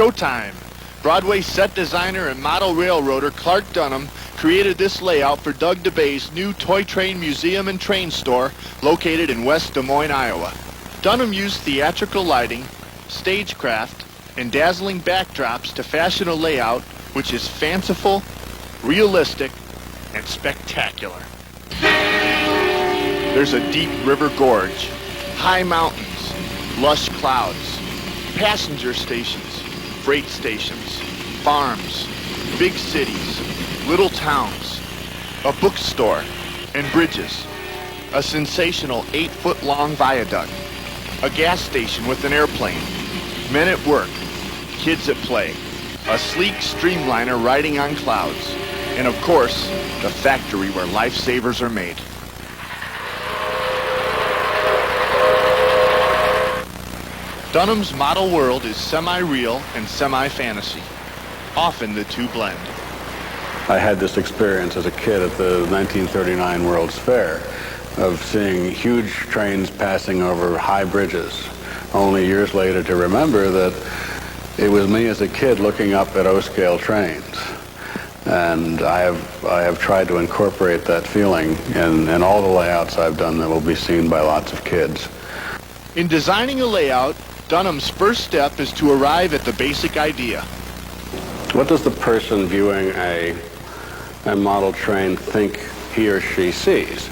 Showtime! Broadway set designer and model railroader Clark Dunham created this layout for Doug DeBay's new Toy Train Museum and Train Store located in West Des Moines, Iowa. Dunham used theatrical lighting, stagecraft, and dazzling backdrops to fashion a layout which is fanciful, realistic, and spectacular. There's a deep river gorge, high mountains, lush clouds, passenger stations, freight stations, farms, big cities, little towns, a bookstore, and bridges, a sensational 8-foot-long viaduct, a gas station with an airplane, men at work, kids at play, a sleek streamliner riding on clouds, and of course, the factory where lifesavers are made. Dunham's model world is semi-real and semi-fantasy. Often the two blend. I had this experience as a kid at the 1939 World's Fair of seeing huge trains passing over high bridges, only years later to remember that it was me as a kid looking up at O-scale trains. And I have tried to incorporate that feeling in all the layouts I've done that will be seen by lots of kids. In designing a layout, Dunham's first step is to arrive at the basic idea. What does the person viewing a model train think he or she sees?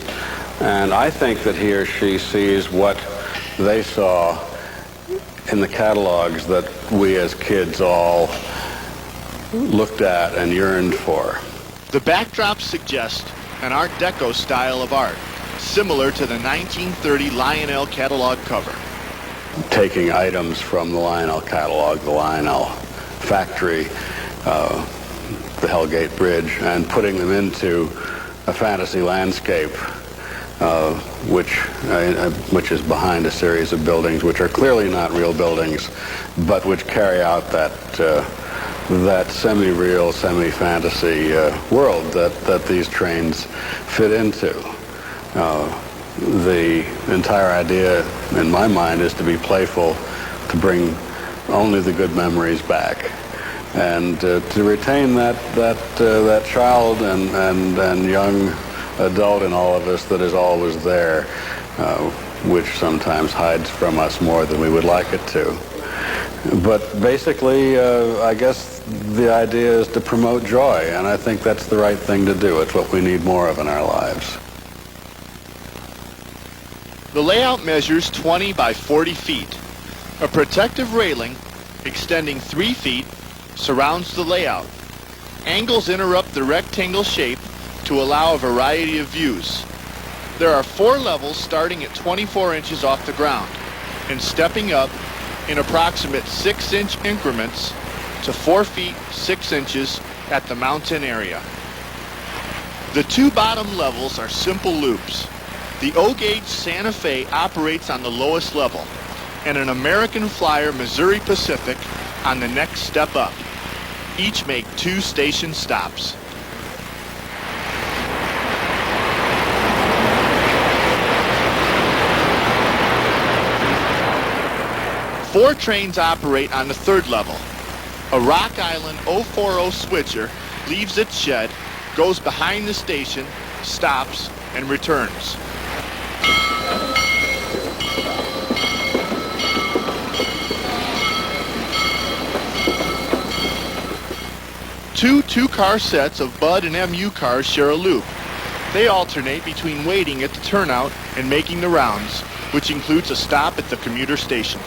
And I think that he or she sees what they saw in the catalogs that we as kids all looked at and yearned for. The backdrops suggest an Art Deco style of art, similar to the 1930 Lionel catalog cover. Taking items from the Lionel catalog, the Lionel factory, the Hellgate Bridge, and putting them into a fantasy landscape, which is behind a series of buildings which are clearly not real buildings, but which carry out that semi-real, semi-fantasy world that these trains fit into. The entire idea, in my mind, is to be playful, to bring only the good memories back, and to retain that child and young adult in all of us that is always there, which sometimes hides from us more than we would like it to. But basically, I guess the idea is to promote joy, and I think that's the right thing to do. It's what we need more of in our lives. The layout measures 20 by 40 feet. A protective railing extending 3 feet surrounds the layout. Angles interrupt the rectangle shape to allow a variety of views. There are 4 levels starting at 24 inches off the ground and stepping up in approximate 6-inch increments to 4 feet 6 inches at the mountain area. The 2 bottom levels are simple loops. The O-gauge Santa Fe operates on the lowest level, and an American Flyer Missouri Pacific on the next step up. Each make 2 station stops. Four trains operate on the 3rd level. A Rock Island 040 switcher leaves its shed, goes behind the station, stops, and returns. Two 2-car sets of Bud and MU cars share a loop. They alternate between waiting at the turnout and making the rounds, which includes a stop at the commuter station.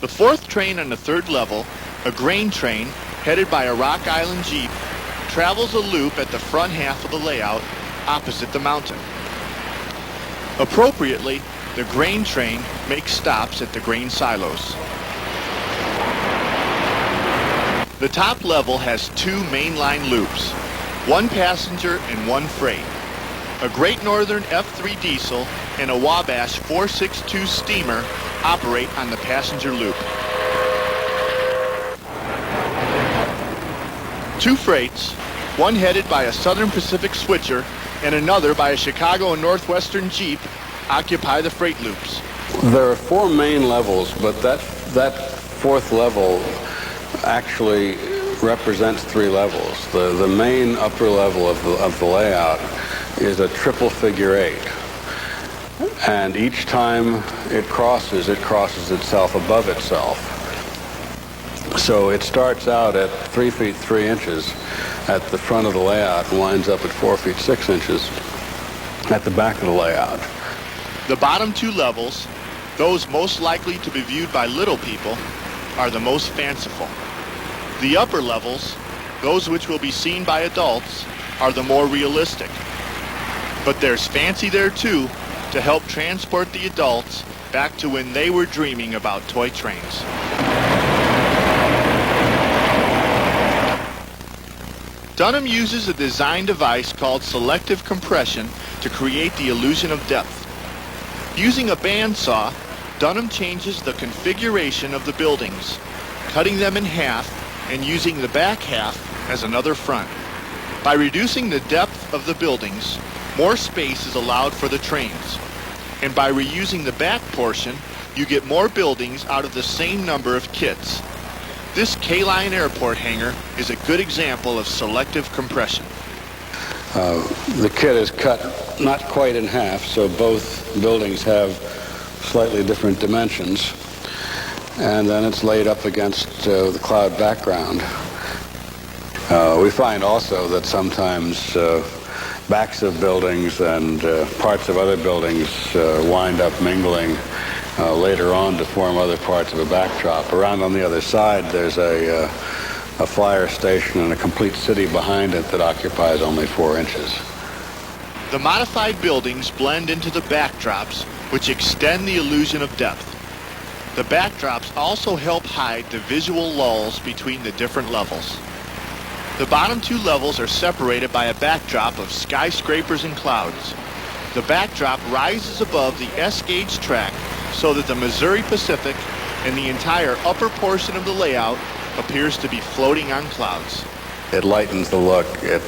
The 4th train on the 3rd level, a grain train headed by a Rock Island Jeep, travels a loop at the front half of the layout opposite the mountain. Appropriately, the grain train makes stops at the grain silos. The top level has 2 mainline loops, 1 passenger and 1 freight. A Great Northern F3 diesel and a Wabash 462 steamer operate on the passenger loop. 2 freights, one headed by a Southern Pacific switcher, and another by a Chicago and Northwestern Jeep occupy the freight loops. There are 4 main levels, but that 4th level actually represents 3 levels. The main upper level of the layout is a triple figure 8. And each time it crosses itself above itself. So it starts out at 3 feet 3 inches at the front of the layout and winds up at 4 feet 6 inches at the back of the layout. The bottom 2 levels, those most likely to be viewed by little people, are the most fanciful. The upper levels, those which will be seen by adults, are the more realistic. But there's fancy there too, to help transport the adults back to when they were dreaming about toy trains. Dunham uses a design device called selective compression to create the illusion of depth. Using a bandsaw, Dunham changes the configuration of the buildings, cutting them in half and using the back half as another front. By reducing the depth of the buildings, more space is allowed for the trains. And by reusing the back portion, you get more buildings out of the same number of kits. This K-Line airport hangar is a good example of selective compression. The kit is cut not quite in half, so both buildings have slightly different dimensions. And then it's laid up against the cloud background. We find also that sometimes backs of buildings and parts of other buildings wind up mingling later on to form other parts of a backdrop. Around on the other side, there's a flyer station and a complete city behind it that occupies only 4 inches. The modified buildings blend into the backdrops, which extend the illusion of depth. The backdrops also help hide the visual lulls between the different levels. The bottom 2 levels are separated by a backdrop of skyscrapers and clouds. The backdrop rises above the S-gauge track so that the Missouri Pacific and the entire upper portion of the layout appears to be floating on clouds. It lightens the look. It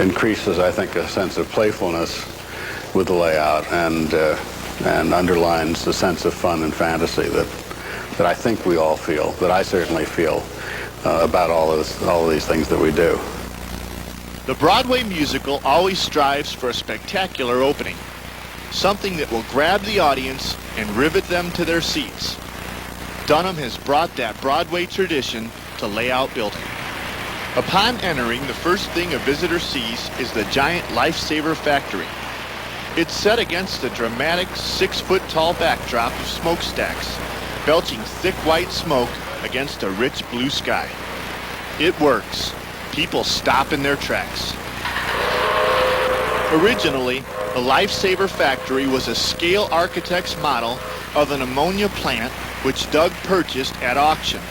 increases, I think, a sense of playfulness with the layout and underlines the sense of fun and fantasy that I think we all feel, that I certainly feel about all of these things that we do. The Broadway musical always strives for a spectacular opening, something that will grab the audience and rivet them to their seats. Dunham has brought that Broadway tradition to layout building. Upon entering, the first thing a visitor sees is the giant Lifesaver factory. It's set against a dramatic 6-foot-tall backdrop of smokestacks, belching thick white smoke against a rich blue sky. It works. People stop in their tracks. Originally, the Lifesaver factory was a scale architect's model of an ammonia plant which Doug purchased at auction.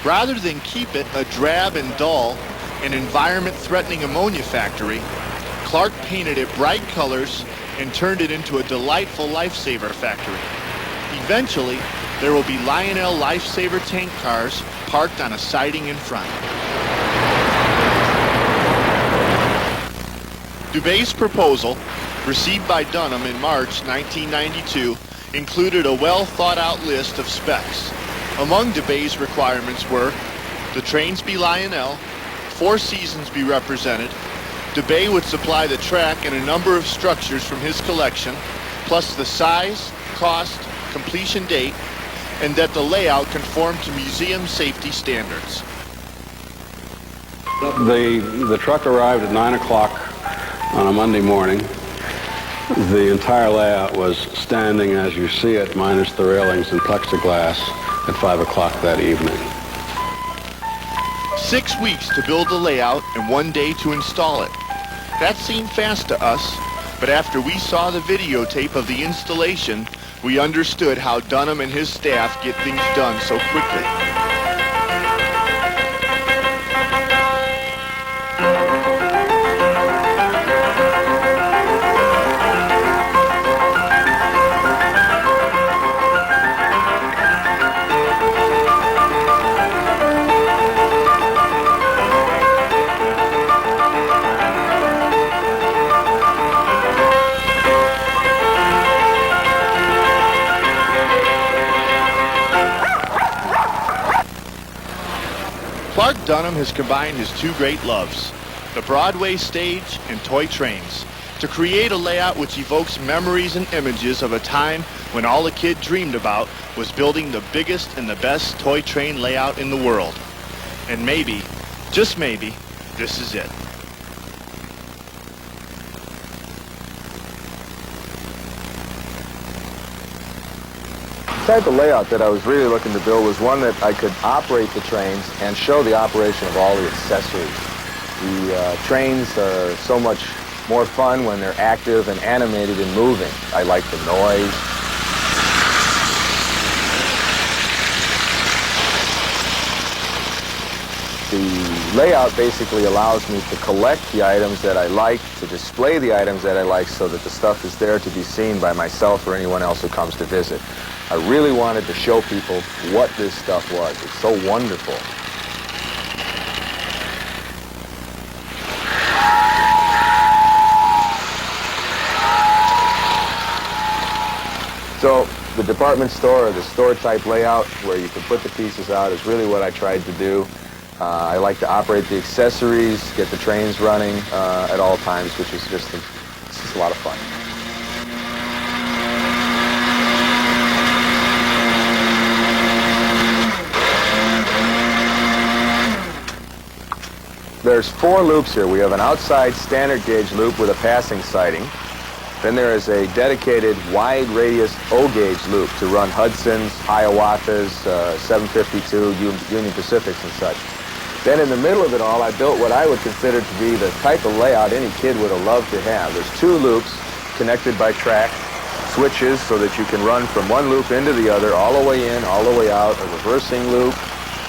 Rather than keep it a drab and dull and environment-threatening ammonia factory, Clark painted it bright colors and turned it into a delightful Lifesaver factory. Eventually, there will be Lionel Lifesaver tank cars parked on a siding in front. Dubé's proposal, received by Dunham in March 1992, included a well-thought-out list of specs. Among Dubé's requirements were the trains be Lionel, 4 seasons be represented, Dubé would supply the track and a number of structures from his collection, plus the size, cost, completion date, and that the layout conform to museum safety standards. The truck arrived at 9 o'clock on a Monday morning. The entire layout was standing as you see it, minus the railings and plexiglass, at 5 o'clock that evening. 6 weeks to build the layout and 1 day to install it. That seemed fast to us, but after we saw the videotape of the installation, we understood how Dunham and his staff get things done so quickly. Clark Dunham has combined his two great loves, the Broadway stage and toy trains, to create a layout which evokes memories and images of a time when all a kid dreamed about was building the biggest and the best toy train layout in the world. And maybe, just maybe, this is it. The type of layout that I was really looking to build was one that I could operate the trains and show the operation of all the accessories. The trains are so much more fun when they're active and animated and moving. I like the noise. The layout basically allows me to collect the items that I like, to display the items that I like so that the stuff is there to be seen by myself or anyone else who comes to visit. I really wanted to show people what this stuff was. It's so wonderful. So the department store or the store type layout where you can put the pieces out is really what I tried to do. I like to operate the accessories, get the trains running at all times, which is just a lot of fun. There's 4 loops here. We have an outside standard gauge loop with a passing siding. Then there is a dedicated wide radius O-gauge loop to run Hudsons, Hiawatas, 752, Union Pacifics and such. Then in the middle of it all, I built what I would consider to be the type of layout any kid would have loved to have. There's 2 loops connected by track, switches so that you can run from one loop into the other, all the way in, all the way out, a reversing loop,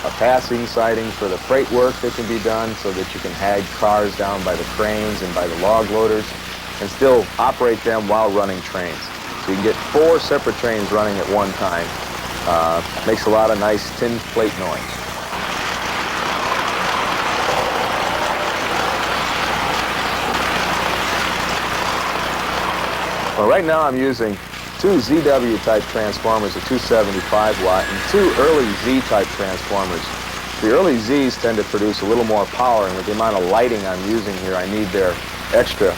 a passing siding for the freight work that can be done so that you can hag cars down by the cranes and by the log loaders and still operate them while running trains. So you can get 4 separate trains running at one time. Makes a lot of nice tin plate noise. Well, right now I'm using 2 ZW-type transformers, a 275 watt, and 2 early Z-type transformers. The early Zs tend to produce a little more power, and with the amount of lighting I'm using here, I need their extra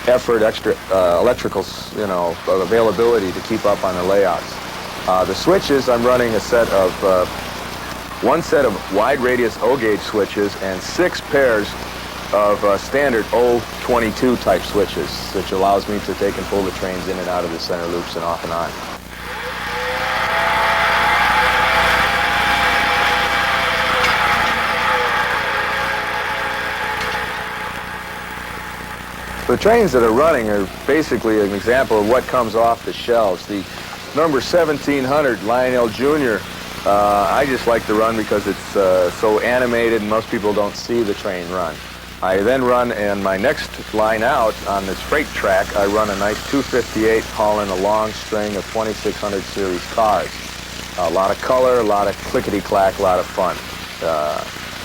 effort, extra electrical, availability to keep up on the layouts. The switches, I'm running a set of, 1 set of wide radius O-gauge switches and 6 pairs of standard O22 type switches, which allows me to take and pull the trains in and out of the center loops and off and on. The trains that are running are basically an example of what comes off the shelves. The number 1700 Lionel Jr. I just like to run because it's so animated and most people don't see the train run. I then run, in my next line out on this freight track, I run a nice 258 hauling a long string of 2600 series cars. A lot of color, a lot of clickety-clack, a lot of fun.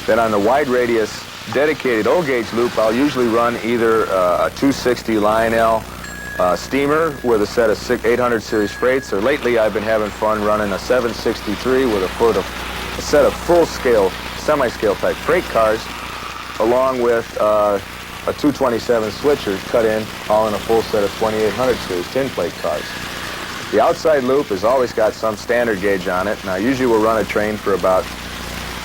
Then on the wide radius dedicated O-gauge loop, I'll usually run either a 260 Lionel steamer with a set of 800 series freights, or lately I've been having fun running a 763 with a set of full-scale, semi-scale type freight cars, along with a 227 switcher cut in, all in a full set of 2800 series tin plate cars. The outside loop has always got some standard gauge on it. Now, usually we'll run a train for about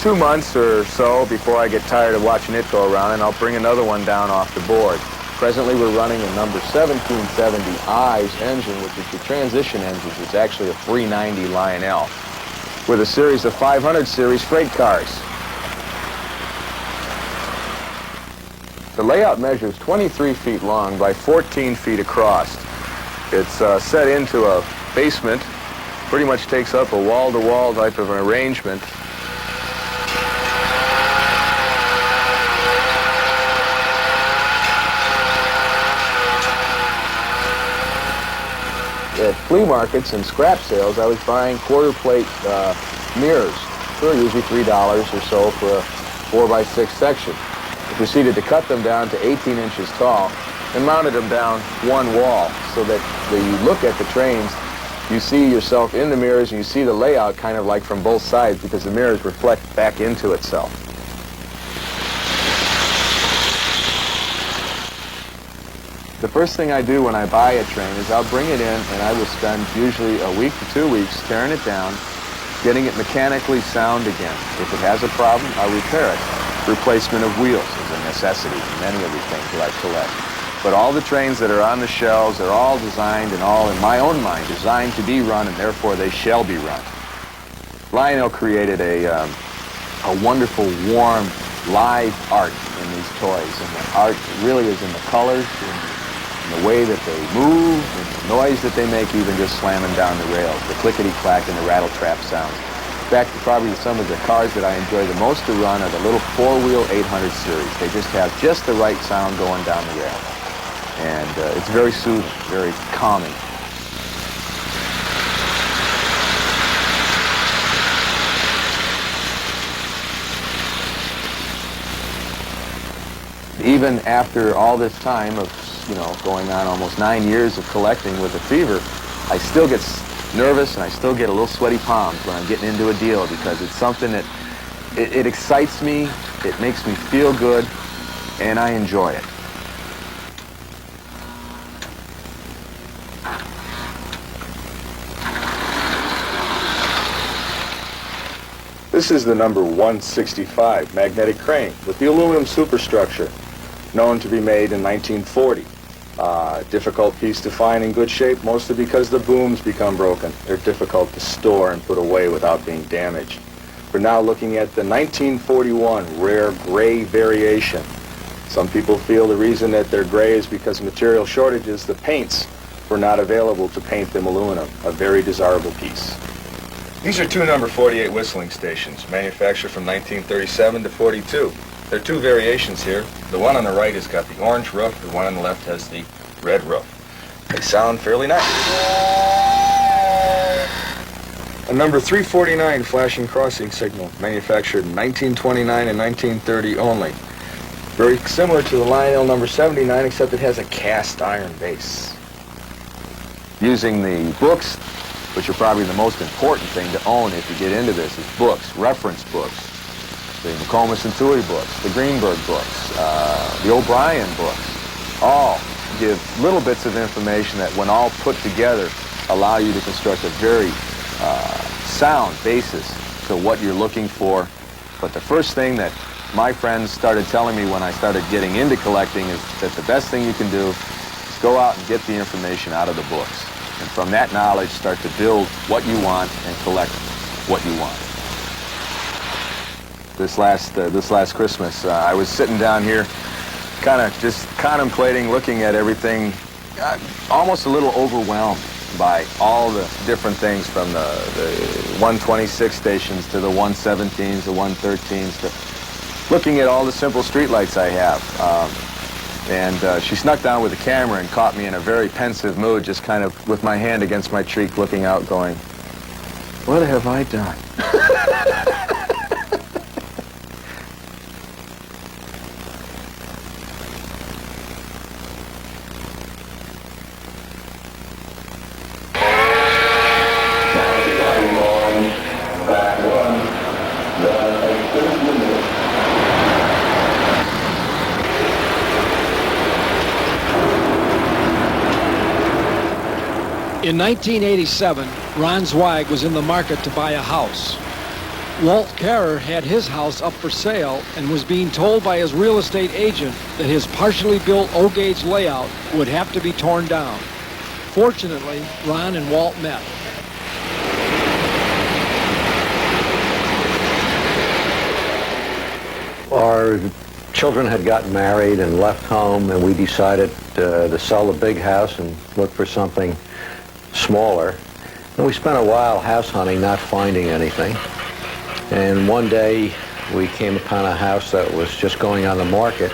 2 months or so before I get tired of watching it go around, and I'll bring another one down off the board. Presently, we're running a number 1770I's engine, which is the transition engine. It's actually a 390 Lionel, with a series of 500 series freight cars. The layout measures 23 feet long by 14 feet across. It's set into a basement, pretty much takes up a wall-to-wall type of an arrangement. At flea markets and scrap sales, I was buying quarter plate mirrors. They're usually $3 or so for a 4x6 section. I proceeded to cut them down to 18 inches tall and mounted them down one wall so that when you look at the trains, you see yourself in the mirrors and you see the layout kind of like from both sides because the mirrors reflect back into itself. the first thing I do when I buy a train is I'll bring it in and I will spend usually a week to 2 weeks tearing it down, getting it mechanically sound again. If it has a problem, I'll repair it. Replacement of wheels is a necessity in many of these things that I collect. But all the trains that are on the shelves are all designed and all, in my own mind, designed to be run, and therefore they shall be run. Lionel created a wonderful, warm, live art in these toys, and the art really is in the colors, in the way that they move, and the noise that they make, even just slamming down the rails, the clickety-clack and the rattle-trap sounds. In fact, probably some of the cars that I enjoy the most to run are the little four-wheel 800 series. They just have just the right sound going down the rail. And it's very soothing, very calming. Even after all this time of, going on almost 9 years of collecting with a fever, I still get nervous and I still get a little sweaty palms when I'm getting into a deal, because it's something that, it excites me, it makes me feel good, and I enjoy it. This is the number 165 magnetic crane with the aluminum superstructure, known to be made in 1940. Difficult piece to find in good shape, mostly because the booms become broken. They're difficult to store and put away without being damaged. We're now looking at the 1941 rare gray variation. Some people feel the reason that they're gray is because of material shortages. The paints were not available to paint them aluminum, a very desirable piece. These are two number 48 whistling stations, manufactured from 1937 to 42. There are two variations here. The one on the right has got the orange roof, the one on the left has the red roof. They sound fairly nice. A number 349 flashing crossing signal, manufactured in 1929 and 1930 only. Very similar to the Lionel number 79, except it has a cast iron base. Using the books, which are probably the most important thing to own if you get into this, is books, reference books. The McComas and Toohey books, the Greenberg books, the O'Brien books, all give little bits of information that, when all put together, allow you to construct a very sound basis to what you're looking for. But the first thing that my friends started telling me when I started getting into collecting is that the best thing you can do is go out and get the information out of the books. And from that knowledge, start to build what you want and collect what you want. This last Christmas, I was sitting down here, kind of just contemplating, looking at everything, almost a little overwhelmed by all the different things, from the 126 stations to the 117s, the 113s, to looking at all the simple streetlights I have. And she snuck down with the camera and caught me in a very pensive mood, just kind of with my hand against my cheek, looking out, going, "What have I done?" In 1987, Ron Zweig was in the market to buy a house. Walt Carer had his house up for sale and was being told by his real estate agent that his partially built O-gauge layout would have to be torn down. Fortunately, Ron and Walt met. Our children had gotten married and left home, and we decided to sell the big house and look for something smaller. And we spent a while house hunting, not finding anything. And one day we came upon a house that was just going on the market,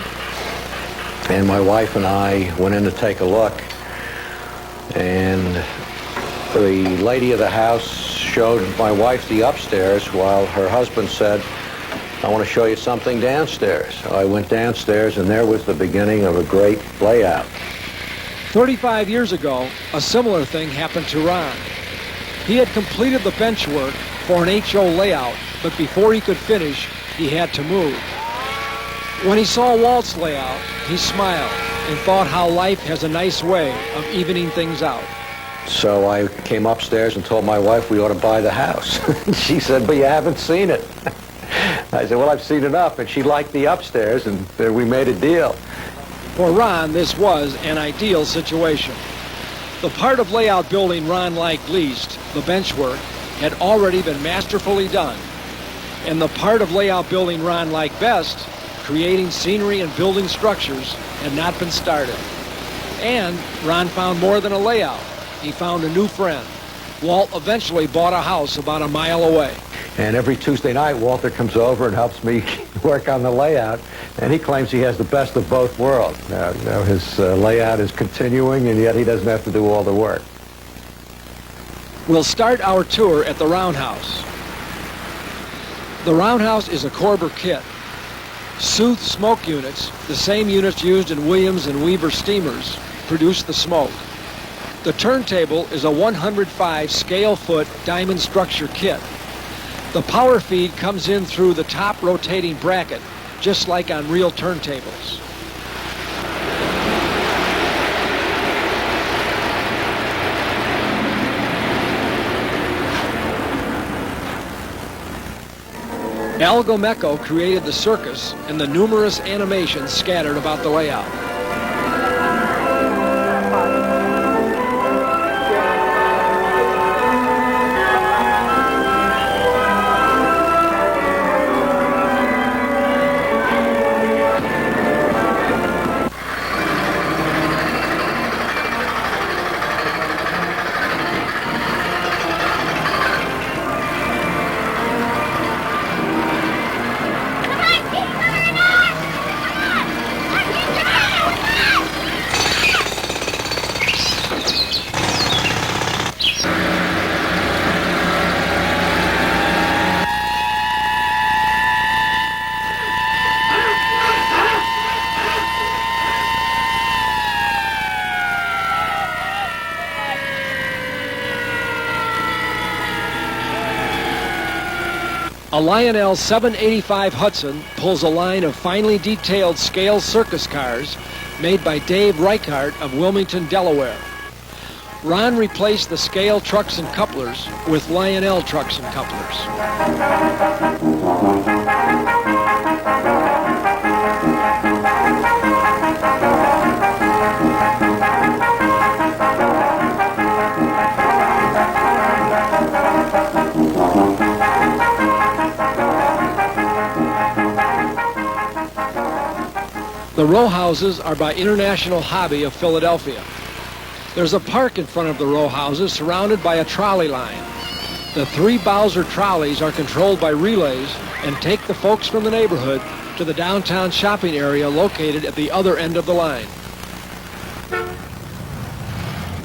and my wife and I went in to take a look, and the lady of the house showed my wife the upstairs while her husband said, "I want to show you something downstairs." So I went downstairs, and there was the beginning of a great layout. 35 years ago, a similar thing happened to Ron. He had completed the bench work for an HO layout, but before he could finish, he had to move. When he saw Walt's layout, he smiled. and thought how life has a nice way of evening things out. So I came upstairs and told my wife we ought to buy the house. She said, but you haven't seen it. I said, well, I've seen enough. And she liked the upstairs, and we made a deal. For Ron, this was an ideal situation. The part of layout building Ron liked least, the bench work, had already been masterfully done. And the part of layout building Ron liked best, creating scenery and building structures, had not been started. And Ron found more than a layout. He found a new friend. Walt eventually bought a house about a mile away. And every Tuesday night, Walter comes over and helps me work on the layout. And he claims he has the best of both worlds. Now his layout is continuing, and yet he doesn't have to do all the work. We'll start our tour at the Roundhouse. The Roundhouse is a Korber kit. Sooth smoke units, the same units used in Williams and Weaver steamers, produce the smoke. The turntable is a 105 scale-foot diamond structure kit. The power feed comes in through the top rotating bracket, just like on real turntables. Al Gomeco created the circus and the numerous animations scattered about the layout. A Lionel 785 Hudson pulls a line of finely detailed scale circus cars made by Dave Reichart of Wilmington, Delaware. Ron replaced the scale trucks and couplers with Lionel trucks and couplers. The row houses are by International Hobby of Philadelphia. There's a park in front of the row houses surrounded by a trolley line. The 3 Bowser trolleys are controlled by relays and take the folks from the neighborhood to the downtown shopping area located at the other end of the line.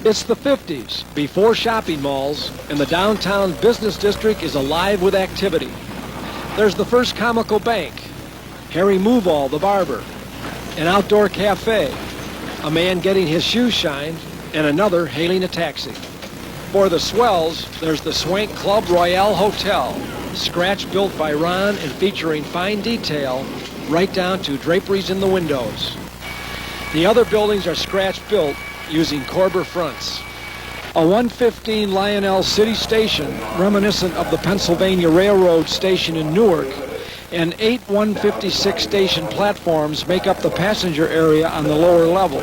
It's the 50s, before shopping malls, and the downtown business district is alive with activity. There's the first comical bank, Harry Moovall the barber, an outdoor cafe, a man getting his shoes shined, and another hailing a taxi. For the swells, there's the Swank Club Royale Hotel, scratch built by Ron and featuring fine detail right down to draperies in the windows. The other buildings are scratch built using Korber fronts. A 115 Lionel City Station, reminiscent of the Pennsylvania Railroad station in Newark, and 8 156 station platforms make up the passenger area on the lower level.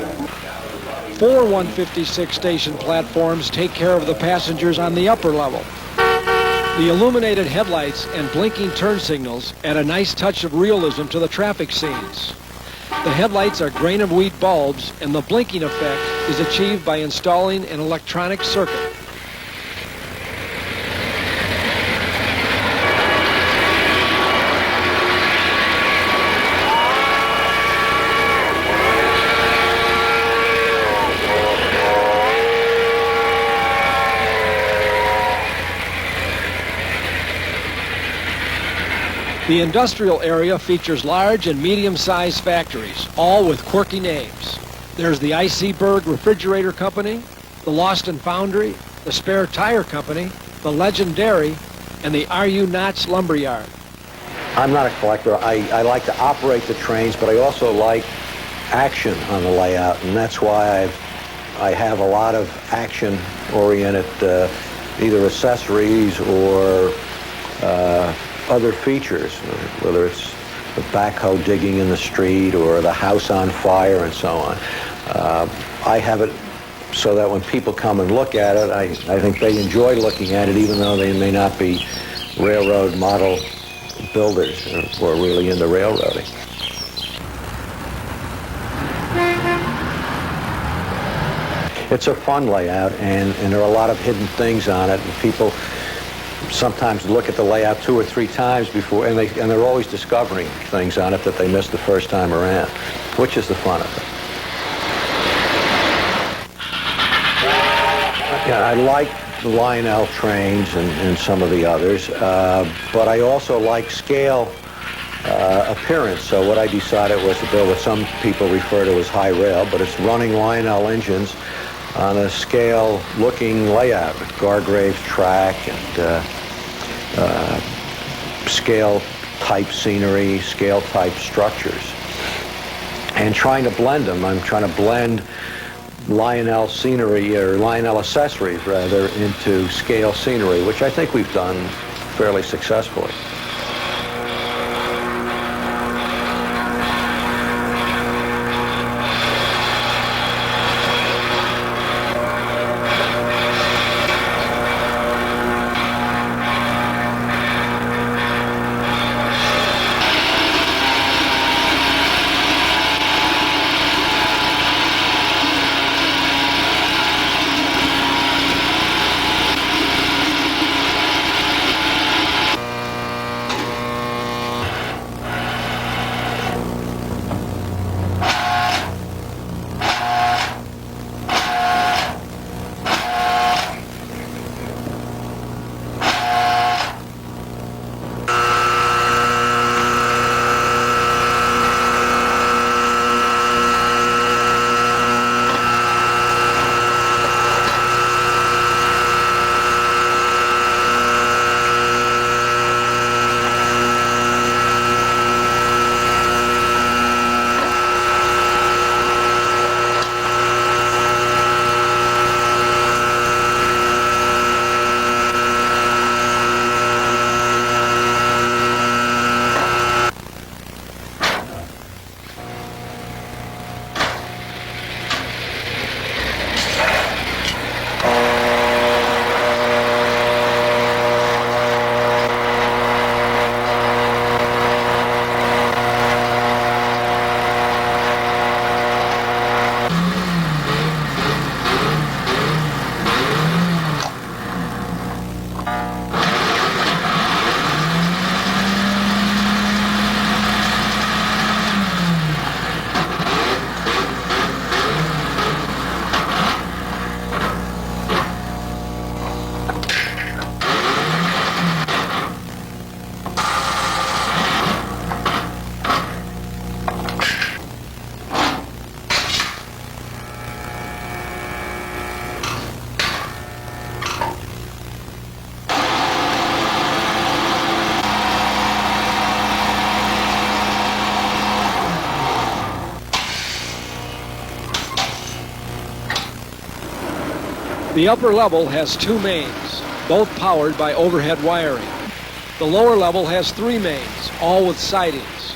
4 156 station platforms take care of the passengers on the upper level. The illuminated headlights and blinking turn signals add a nice touch of realism to the traffic scenes. The headlights are grain of wheat bulbs, and the blinking effect is achieved by installing an electronic circuit. The industrial area features large and medium-sized factories, all with quirky names. There's the I.C. Berg Refrigerator Company, the Lawston Foundry, the Spare Tire Company, the Legendary, and the R.U. Knotts Lumberyard. I'm not a collector. I like to operate the trains, but I also like action on the layout, and that's why I have a lot of action-oriented either accessories or other features, whether it's the backhoe digging in the street or the house on fire and so on. I have it so that when people come and look at it, I think they enjoy looking at it, even though they may not be railroad model builders or really into railroading. It's a fun layout, and there are a lot of hidden things on it, and people sometimes look at the layout 2 or 3 times before, and they're always discovering things on it that they missed the first time around, which is the fun of it. Yeah, I like the Lionel trains and some of the others, but I also like scale appearance. So what I decided was to build what some people refer to as high rail, but it's running Lionel engines on a scale-looking layout with Gargrave's track and scale-type scenery, scale-type structures. And trying to blend them. I'm trying to blend Lionel scenery, or Lionel accessories, rather, into scale scenery, which I think we've done fairly successfully. The upper level has 2 mains, both powered by overhead wiring. The lower level has 3 mains, all with sidings.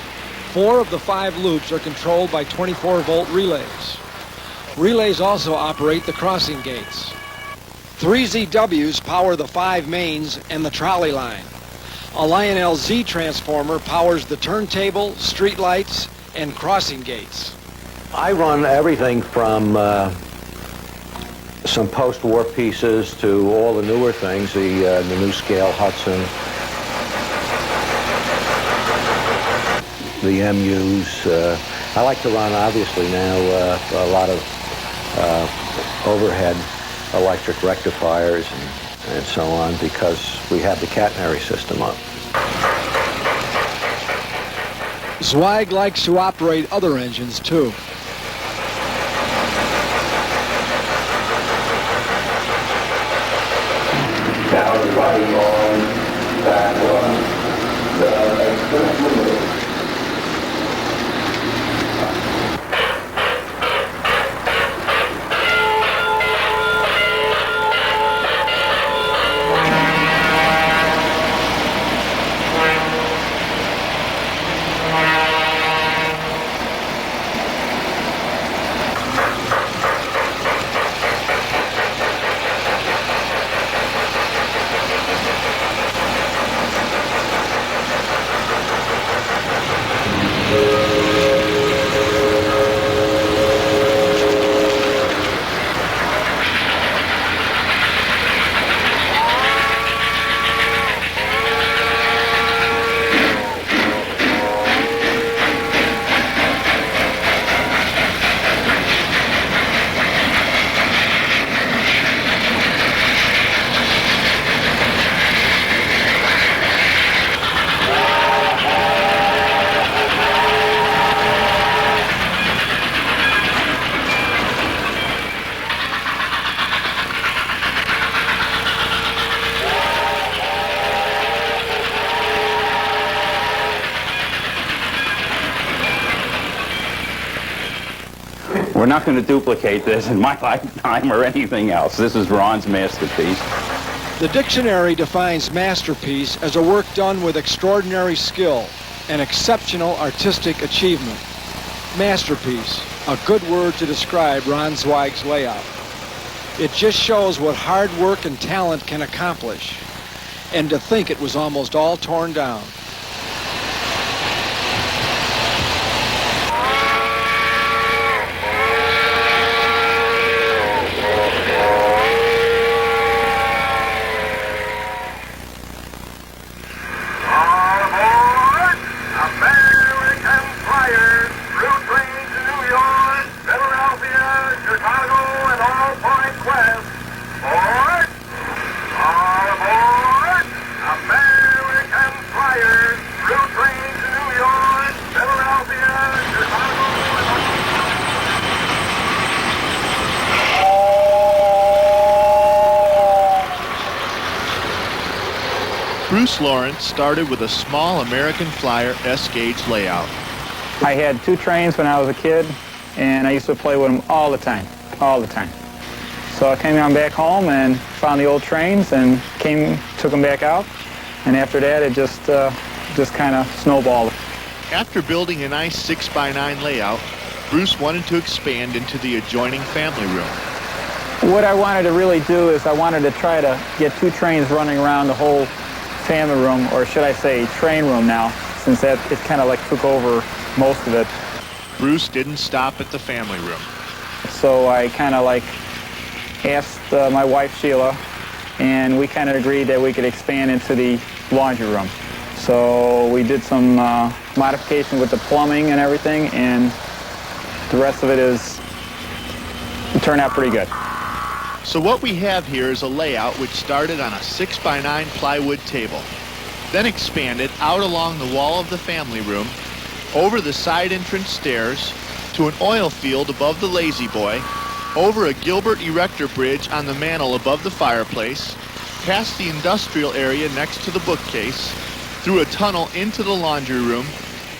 4 of the 5 loops are controlled by 24-volt relays. Relays also operate the crossing gates. 3 ZWs power the 5 mains and the trolley line. A Lionel Z transformer powers the turntable, street lights, and crossing gates. I run everything from some post-war pieces to all the newer things, the new scale Hudson, the MUs. I like to run, obviously, now a lot of overhead electric rectifiers and so on, because we have the catenary system up. Zweig likes to operate other engines, too. Now everybody on that one, the express limit. We're not going to duplicate this in my lifetime or anything else. This is Ron's masterpiece. The dictionary defines masterpiece as a work done with extraordinary skill and exceptional artistic achievement. Masterpiece, a good word to describe Ron Zweig's layout. It just shows what hard work and talent can accomplish. And to think it was almost all torn down. Bruce Lawrence started with a small American Flyer S-gauge layout. I had 2 trains when I was a kid, and I used to play with them all the time. So I came on back home and found the old trains and took them back out, and after that it just kind of snowballed. After building a nice 6x9 layout, Bruce wanted to expand into the adjoining family room. What I wanted to really do is I wanted to try to get 2 trains running around the whole family room, or should I say train room now, since it kind of like took over most of it. Bruce didn't stop at the family room. So I kind of like asked my wife Sheila, and we kind of agreed that we could expand into the laundry room. So we did some modification with the plumbing and everything, and the rest of it turned out pretty good. So what we have here is a layout which started on a 6x9 plywood table, then expanded out along the wall of the family room, over the side entrance stairs, to an oil field above the lazy boy, over a Gilbert erector bridge on the mantel above the fireplace, past the industrial area next to the bookcase, through a tunnel into the laundry room,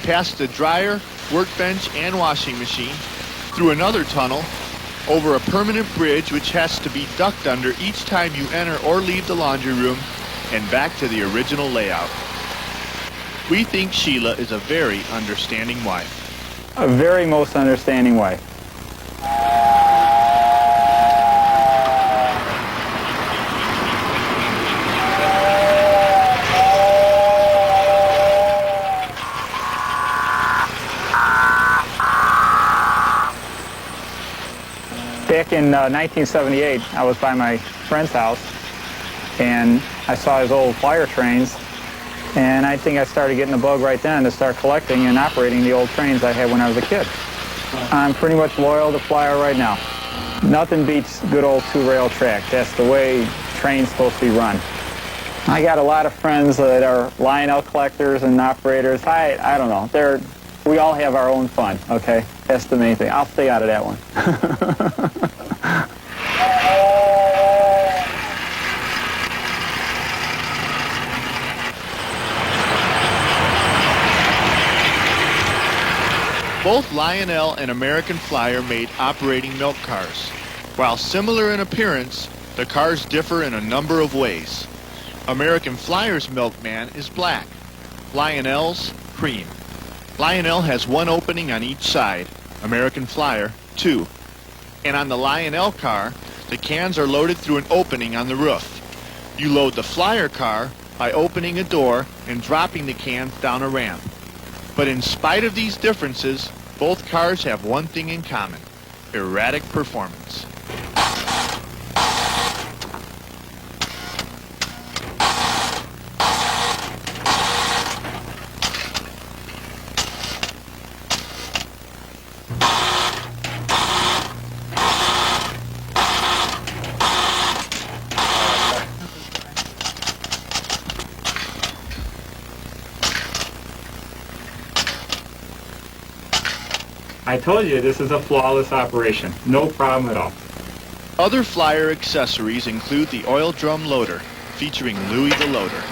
past the dryer, workbench, and washing machine, through another tunnel, over a permanent bridge which has to be ducked under each time you enter or leave the laundry room, and back to the original layout. We think Sheila is a very understanding wife. A very most understanding wife. Back in 1978, I was by my friend's house, and I saw his old Flyer trains, and I think I started getting the bug right then to start collecting and operating the old trains I had when I was a kid. I'm pretty much loyal to Flyer right now. Nothing beats good old 2-rail track. That's the way trains supposed to be run. I got a lot of friends that are Lionel collectors and operators. I don't know. We all have our own fun, okay? That's the main thing. I'll stay out of that one. Both Lionel and American Flyer made operating milk cars. While similar in appearance, the cars differ in a number of ways. American Flyer's milkman is black. Lionel's cream. Lionel has 1 opening on each side. American Flyer, 2. And on the Lionel car, the cans are loaded through an opening on the roof. You load the Flyer car by opening a door and dropping the cans down a ramp. But in spite of these differences, both cars have one thing in common: erratic performance. I told you this is a flawless operation. No problem at all. Other Flyer accessories include the oil drum loader, featuring Louie the Loader.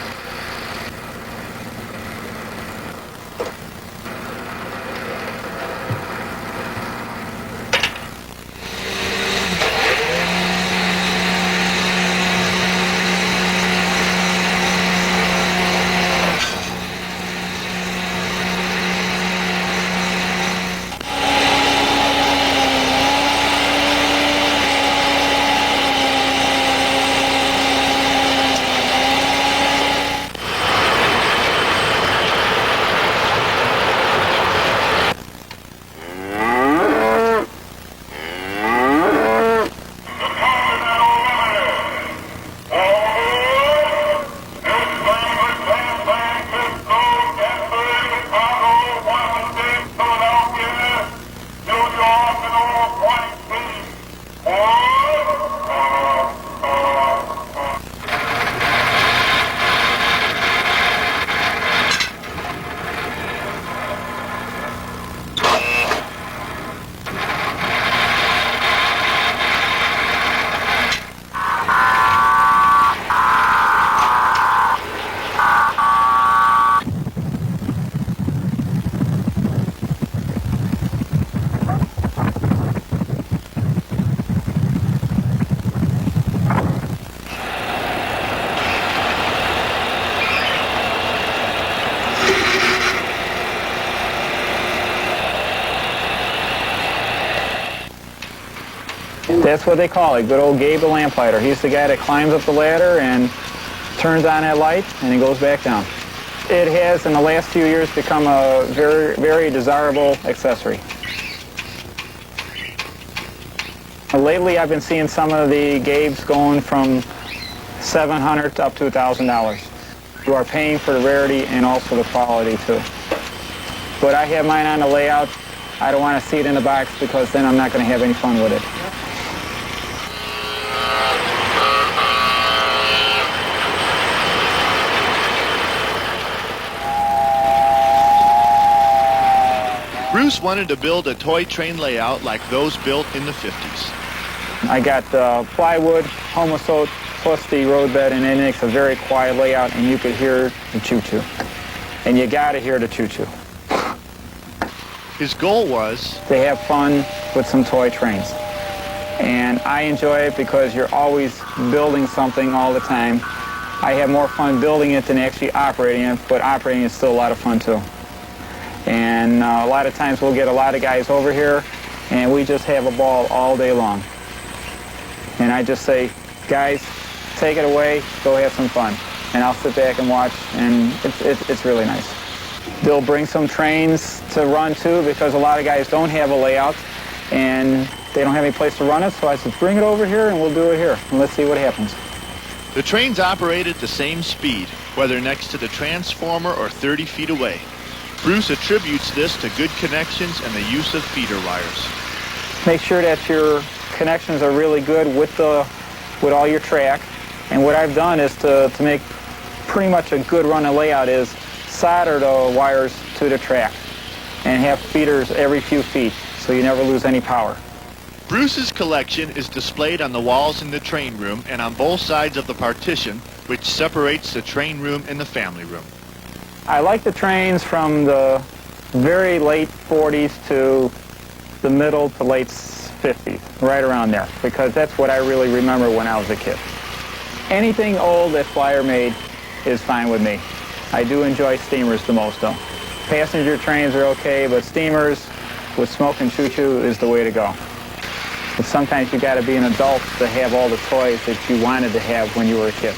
That's what they call it, good old Gabe the lamplighter. He's the guy that climbs up the ladder and turns on that light, and he goes back down. It has, in the last few years, become a very, very desirable accessory. Lately, I've been seeing some of the Gabes going from $700 up to $1,000. You are paying for the rarity and also the quality, too. But I have mine on the layout. I don't want to see it in the box because then I'm not going to have any fun with it. Bruce wanted to build a toy train layout like those built in the 50s. I got plywood, homosote, plus the roadbed, and it makes a very quiet layout, and you could hear the choo-choo. And you got to hear the choo-choo. His goal was to have fun with some toy trains. And I enjoy it because you're always building something all the time. I have more fun building it than actually operating it, but operating is still a lot of fun too. And a lot of times we'll get a lot of guys over here and we just have a ball all day long. And I just say, guys, take it away, go have some fun. And I'll sit back and watch, and it's really nice. They'll bring some trains to run too, because a lot of guys don't have a layout and they don't have any place to run it, so I said, bring it over here and we'll do it here, and let's see what happens. the trains operate at the same speed, whether next to the transformer or 30 feet away. Bruce attributes this to good connections and the use of feeder wires. Make sure that your connections are really good with all your track. And what I've done is to make pretty much a good running layout is solder the wires to the track and have feeders every few feet so you never lose any power. Bruce's collection is displayed on the walls in the train room and on both sides of the partition, which separates the train room and the family room. I like the trains from the very late 40s to the middle to late 50s, right around there, because that's what I really remember when I was a kid. Anything old that Flyer made is fine with me. I do enjoy steamers the most, though. Passenger trains are okay, but steamers with smoke and choo-choo is the way to go. But sometimes you got to be an adult to have all the toys that you wanted to have when you were a kid.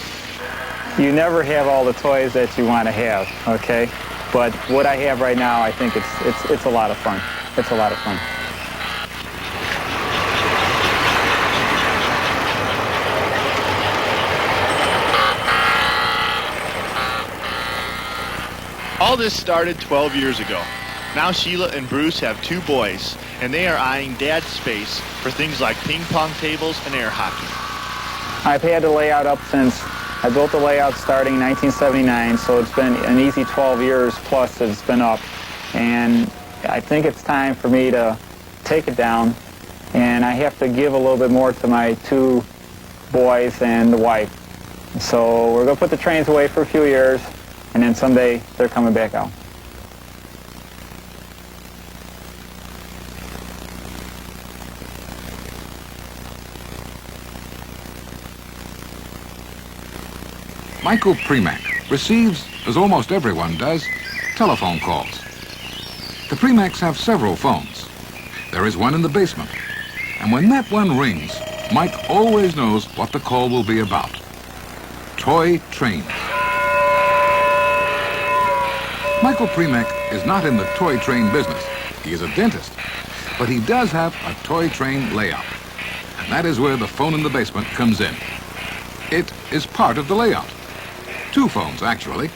You never have all the toys that you want to have, okay? But what I have right now, I think it's a lot of fun. It's a lot of fun. All this started 12 years ago. Now Sheila and Bruce have 2 boys, and they are eyeing Dad's space for things like ping pong tables and air hockey. I've had the layout up since I built the layout starting in 1979, so it's been an easy 12 years plus that it's been up. And I think it's time for me to take it down, and I have to give a little bit more to my 2 boys and the wife. So we're going to put the trains away for a few years, and then someday they're coming back out. Michael Premack receives, as almost everyone does, telephone calls. The Premacks have several phones. There is one in the basement, and when that one rings, Mike always knows what the call will be about. Toy trains. Michael Premack is not in the toy train business. He is a dentist, but he does have a toy train layout, and that is where the phone in the basement comes in. It is part of the layout. 2 phones, actually.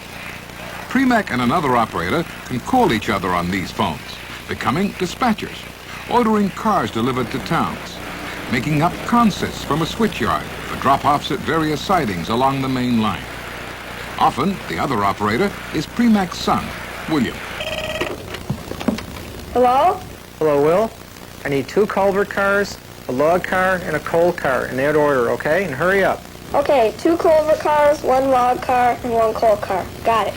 Premack and another operator can call each other on these phones, becoming dispatchers, ordering cars delivered to towns, making up consists from a switchyard for drop-offs at various sidings along the main line. Often, the other operator is Premack's son, William. Hello? Hello, Will. I need 2 culvert cars, a log car, and a coal car in that order, okay? And hurry up. Okay, 2 culvert cars, 1 log car, and 1 coal car. Got it.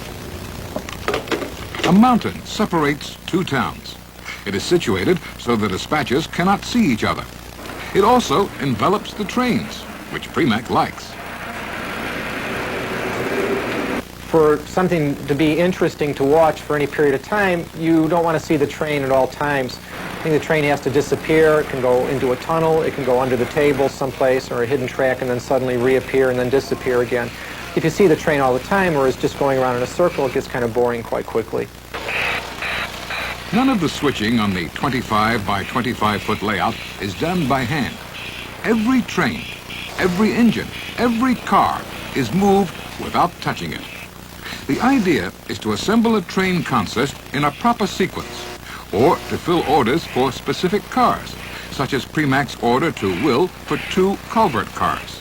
A mountain separates 2 towns. It is situated so the dispatchers cannot see each other. It also envelops the trains, which Premack likes. For something to be interesting to watch for any period of time, you don't want to see the train at all times. think the train has to disappear. It can go into a tunnel, it can go under the table someplace or a hidden track and then suddenly reappear and then disappear again. If you see the train all the time or is just going around in a circle, it gets kind of boring quite quickly. None of the switching on the 25 by 25 foot layout is done by hand. Every train, every engine, every car is moved without touching it. The idea is to assemble a train consist in a proper sequence, or to fill orders for specific cars, such as Primac's order to Will for 2 culvert cars.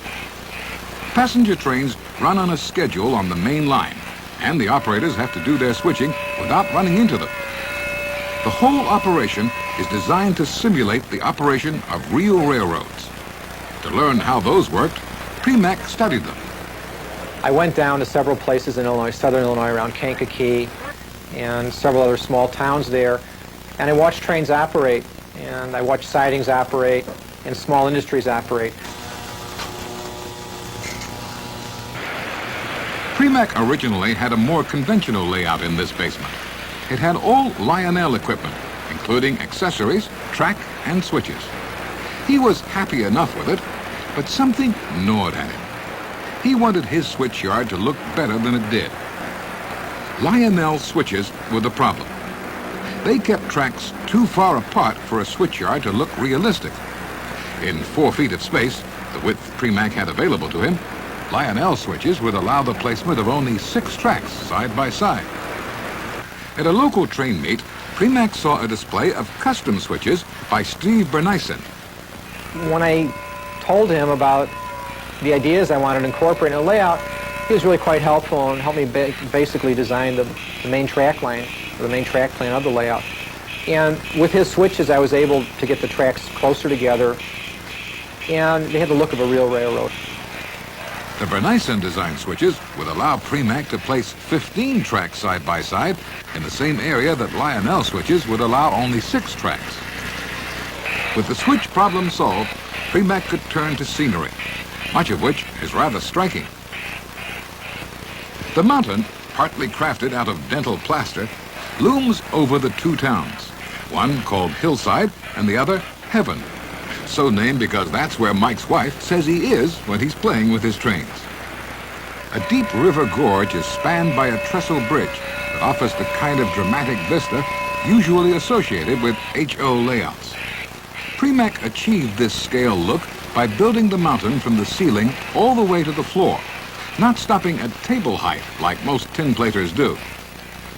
Passenger trains run on a schedule on the main line, and the operators have to do their switching without running into them. The whole operation is designed to simulate the operation of real railroads. To learn how those worked, Primac studied them. I went down to several places in Illinois, southern Illinois, around Kankakee, and several other small towns there, and I watched trains operate, and I watched sidings operate, and small industries operate. Primac originally had a more conventional layout in this basement. It had all Lionel equipment, including accessories, track, and switches. He was happy enough with it, but something gnawed at him. He wanted his switchyard to look better than it did. Lionel switches were the problem. They kept tracks too far apart for a switchyard to look realistic. In 4 feet of space, the width Primac had available to him, Lionel switches would allow the placement of only 6 tracks side by side. At a local train meet, Primac saw a display of custom switches by Steve Bernyson. When I told him about the ideas I wanted to incorporate in a layout, he was really quite helpful and helped me basically design the main track line, or the main track plan of the layout. And with his switches, I was able to get the tracks closer together, and they had the look of a real railroad. The Bernyson design switches would allow Primac to place 15 tracks side by side in the same area that Lionel switches would allow only 6 tracks. With the switch problem solved, Primac could turn to scenery, much of which is rather striking. The mountain, partly crafted out of dental plaster, looms over the 2 towns, one called Hillside and the other Heaven, so named because that's where Mike's wife says he is when he's playing with his trains. A deep river gorge is spanned by a trestle bridge that offers the kind of dramatic vista usually associated with HO layouts. Primac achieved this scale look by building the mountain from the ceiling all the way to the floor, not stopping at table height like most tin platers do.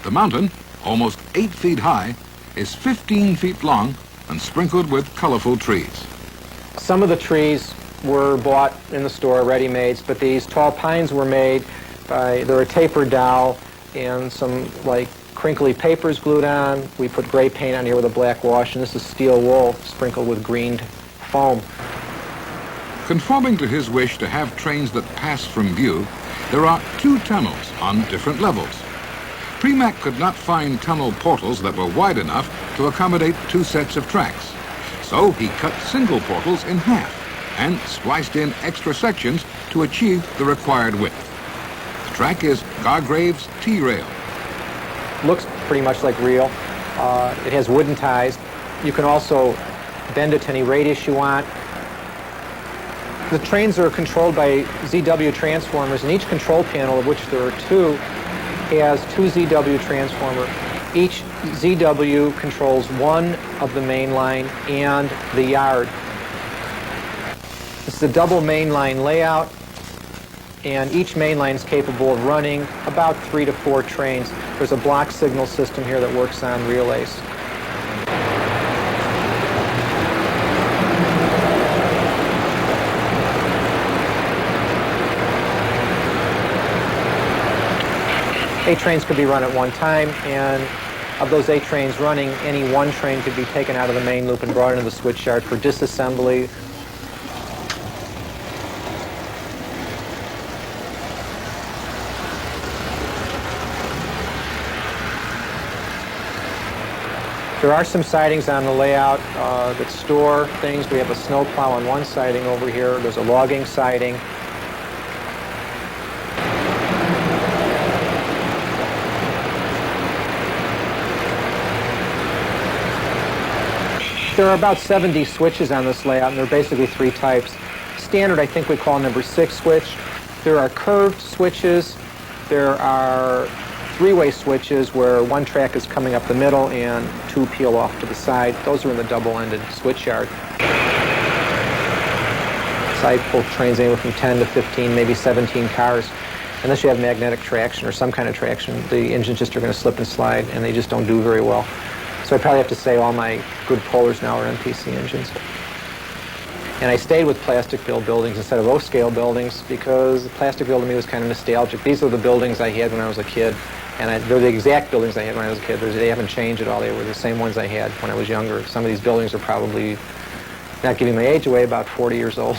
The mountain, almost 8 feet high, is 15 feet long and sprinkled with colorful trees. Some of the trees were bought in the store, ready-mades, but these tall pines were made by, they're a tapered dowel and some like crinkly papers glued on. We put gray paint on here with a black wash, and this is steel wool sprinkled with green foam. Conforming to his wish to have trains that pass from view, there are 2 tunnels on different levels. Primac could not find tunnel portals that were wide enough to accommodate 2 sets of tracks. So he cut single portals in half and spliced in extra sections to achieve the required width. The track is Gargrave's T-rail. Looks pretty much like real. It has wooden ties. You can also bend it to any radius you want. The trains are controlled by ZW transformers, and each control panel, of which there are 2, has 2 ZW transformers. Each ZW controls one of the main line and the yard. This is a double main line layout, and each main line is capable of running about 3 to 4 trains. There's a block signal system here that works on relays. Eight trains could be run at one time, and of those 8 trains running, any one train could be taken out of the main loop and brought into the switch yard for disassembly. There are some sidings on the layout that store things. We have a snowplow on one siding over here. There's a logging siding. There are about 70 switches on this layout, and they're basically three types. Standard, I think we call number 6 switch. There are curved switches. There are three-way switches where one track is coming up the middle and 2 peel off to the side. Those are in the double-ended switch yard. So I pull trains anywhere from 10 to 15, maybe 17 cars. Unless you have magnetic traction or some kind of traction, the engines just are going to slip and slide, and they just don't do very well. So I probably have to say all my good pullers now are MPC engines. And I stayed with plastic build buildings instead of O-scale buildings because the plastic build to me was kind of nostalgic. These are the buildings I had when I was a kid, and they're the exact buildings I had when I was a kid. They haven't changed at all. They were the same ones I had when I was younger. Some of these buildings are probably, not giving my age away, about 40 years old.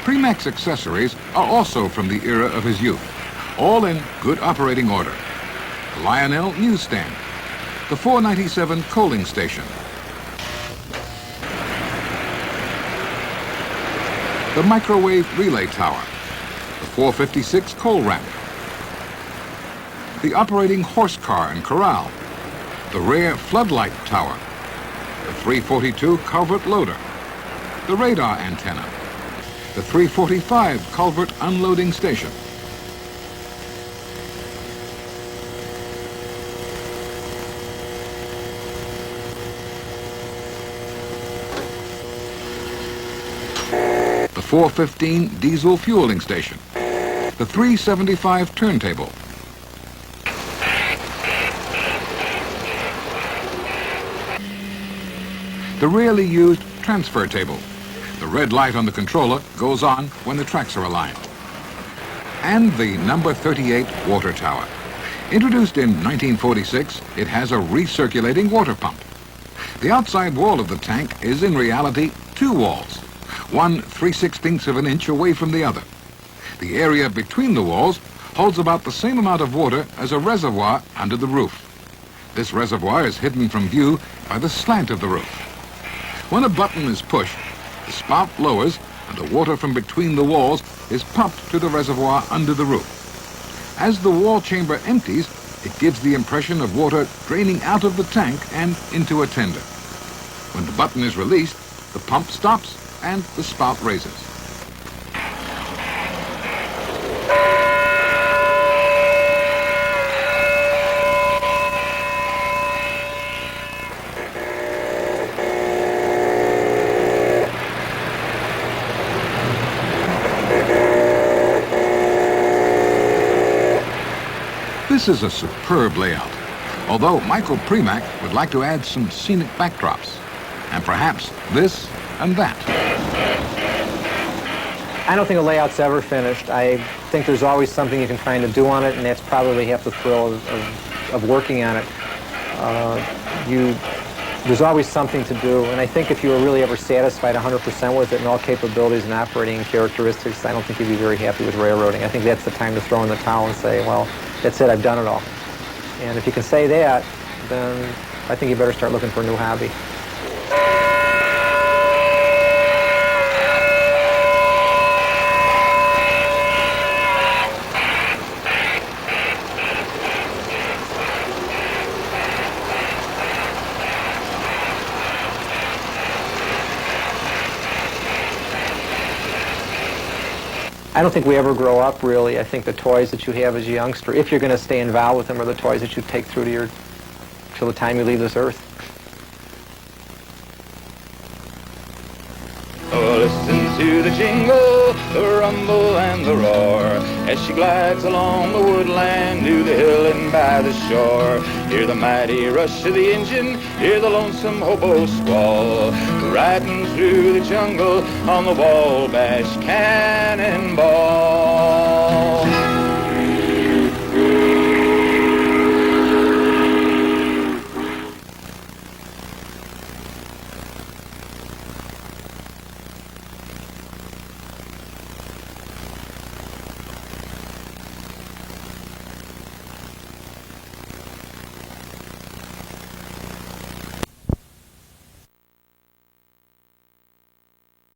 Premack's accessories are also from the era of his youth, all in good operating order. The Lionel newsstand, the 497 coaling station, the microwave relay tower, the 456 coal ramp, the operating horse car and corral, the rear floodlight tower, the 342 culvert loader, the radar antenna, the 345 culvert unloading station, the 415 diesel fueling station, the 375 turntable, the rarely used transfer table. The red light on the controller goes on when the tracks are aligned. And the number 38 water tower. Introduced in 1946, it has a recirculating water pump. The outside wall of the tank is in reality 2 walls, one 3/16 of an inch away from the other. The area between the walls holds about the same amount of water as a reservoir under the roof. This reservoir is hidden from view by the slant of the roof. When a button is pushed, the spout lowers and the water from between the walls is pumped to the reservoir under the roof. As the wall chamber empties, it gives the impression of water draining out of the tank and into a tender. When the button is released, the pump stops and the spout raises. This is a superb layout, although Michael Premack would like to add some scenic backdrops, and perhaps this and that. I don't think a layout's ever finished. I think there's always something you can find to do on it, and that's probably half the thrill of working on it. There's always something to do, and I think if you were really ever satisfied 100% with it and all capabilities and operating characteristics, I don't think you'd be very happy with railroading. I think that's the time to throw in the towel and say, well, that's it, I've done it all. And if you can say that, then I think you better start looking for a new hobby. I don't think we ever grow up, really. I think the toys that you have as a youngster, if you're going to stay involved with them, are the toys that you take through to till the time you leave this earth. Oh, listen to the jingle, the rumble and the roar, as she glides along the woodland to the hill and by the shore. Hear the mighty rush of the engine, hear the lonesome hobo squall, riding through the jungle on the Wabash Cannonball.